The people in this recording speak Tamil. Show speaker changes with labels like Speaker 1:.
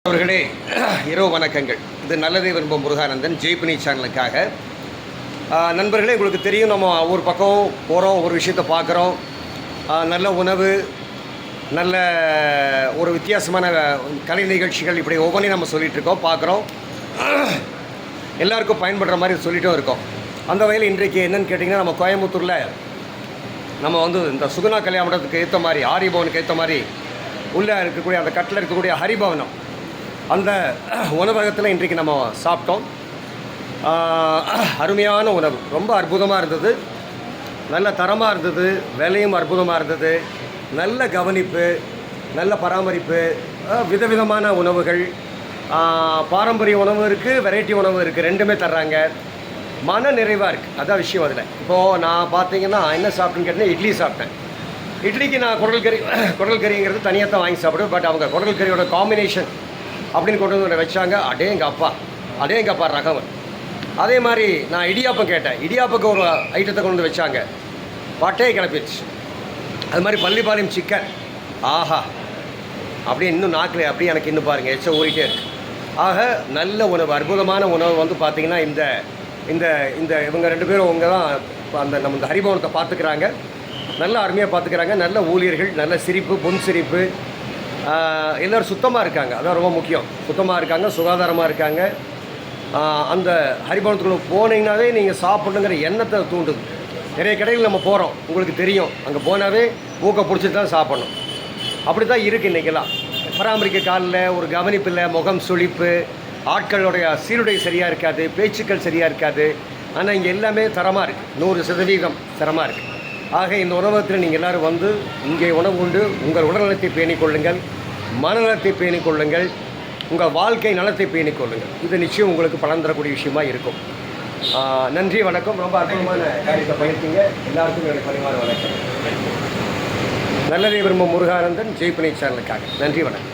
Speaker 1: அவர்களே, இரவு வணக்கங்கள். இது நல்லதே விரும்பும் முருகானந்தன் ஜெய்பினி சேனலுக்காக. நண்பர்களே, உங்களுக்கு தெரியும், நம்ம ஒரு பக்கம் போகிறோம், ஒரு விஷயத்தை பார்க்குறோம். நல்ல உணவு, நல்ல ஒரு வித்தியாசமான கலை நிகழ்ச்சிகள், இப்படி ஒவ்வொன்றையும் நம்ம சொல்லிகிட்ருக்கோம், பார்க்குறோம். எல்லாருக்கும் பயன்படுற மாதிரி சொல்லிட்டும் இருக்கோம். அந்த வகையில் இன்றைக்கு என்னென்னு கேட்டிங்கன்னா, நம்ம கோயம்புத்தூரில் நம்ம இந்த சுகுணா கல்யாண மண்டபத்துக்கு ஏற்ற மாதிரி, ஆரியபவனுக்கு ஏற்ற மாதிரி உள்ளே இருக்கக்கூடிய அந்த கட்டில் இருக்கக்கூடிய ஹரிபவனம், அந்த உணவகத்தில் இன்றைக்கு நம்ம சாப்பிட்டோம். அருமையான உணவு, ரொம்ப அற்புதமாக இருந்தது, நல்ல தரமாக இருந்தது, விலையும் அற்புதமாக இருந்தது, நல்ல கவனிப்பு, நல்ல பராமரிப்பு, விதவிதமான உணவுகள், பாரம்பரிய உணவு இருக்குது, வெரைட்டி உணவு இருக்குது, ரெண்டுமே தர்றாங்க. மன நிறைவாக இருக்குது, அதான் விஷயம். அதில் இப்போது நான் பார்த்தீங்கன்னா என்ன சாப்பிட்டுன்னு கேட்டேன்னா, இட்லி சாப்பிட்டேன். இட்லிக்கு நான் குடல் கறிங்கிறது தனியாக தான் வாங்கி சாப்பிடுவேன். பட் அவங்க குடல் கறியோட காம்பினேஷன் அப்படின்னு கொண்டு வந்து வச்சாங்க. அடேங்கப்பா ரகவன். அதே மாதிரி நான் இடியாப்பம் கேட்டேன், இடியாப்புக்கு ஒரு ஐட்டத்தை கொண்டு வந்து வச்சாங்க, பட்டையை கிளப்பிடுச்சு. அது மாதிரி பள்ளிப்பாளையம் சிக்கன், ஆஹா, அப்படியே இன்னும் நாக்கில் அப்படியே எனக்கு இன்னும் பாருங்கள் எச்ச ஊறிட்டே இருக்குது. ஆக நல்ல உணவு, அற்புதமான உணவு பார்த்திங்கன்னா இந்த இந்த இந்த இவங்க ரெண்டு பேரும் அவங்க தான் அந்த நம்ம இந்த ஹரிபவனத்தை பார்த்துக்கிறாங்க, நல்ல அருமையாக பார்த்துக்கிறாங்க. நல்ல ஊழியர்கள், நல்ல சிரிப்பு, பொன் சிரிப்பு, எல்லோரும் சுத்தமாக இருக்காங்க, அதான் ரொம்ப முக்கியம். சுத்தமாக இருக்காங்க, சுகாதாரமாக இருக்காங்க. அந்த ஹரிபவனத்துக்குள்ளே போனீங்கன்னாவே நீங்கள் சாப்பிடணுங்கிற எண்ணத்தை தூண்டுது. நிறைய கடைகள் நம்ம போகிறோம், உங்களுக்கு தெரியும், அங்கே போனாவே மூக்கை பிடிச்சிட்டு தான் சாப்பிட்ணும். அப்படி தான் இருக்குது இன்றைக்கெல்லாம். பராமரிக்க காலில் ஒரு கவனிப்பு இல்லை, முகம் சுளிப்பு, ஆட்களுடைய சீருடை சரியாக இருக்காது, பேச்சுக்கள் சரியாக இருக்காது. ஆனால் இங்கே எல்லாமே தரமாக இருக்குது, 100% தரமாக இருக்குது. ஆக இந்த உணவகத்தில் நீங்கள் எல்லோரும் இங்கே உணவு உண்டு உங்கள் உடல்நலத்தை பேணிக் கொள்ளுங்கள், மனநலத்தை பேணிக் கொள்ளுங்கள், உங்கள் வாழ்க்கை நலத்தை பேணிக் கொள்ளுங்கள். இது நிச்சயம் உங்களுக்கு பலன் தரக்கூடிய விஷயமாக இருக்கும். நன்றி, வணக்கம். ரொம்ப அற்புதமான காரியத்தை பயிர்த்தீங்க. எல்லாருக்கும் என்னுடைய பரிமாற வணக்கம். நல்லதே விரும்பும் முருகானந்தன் ஜெய்பினி சேனலுக்காக. நன்றி, வணக்கம்.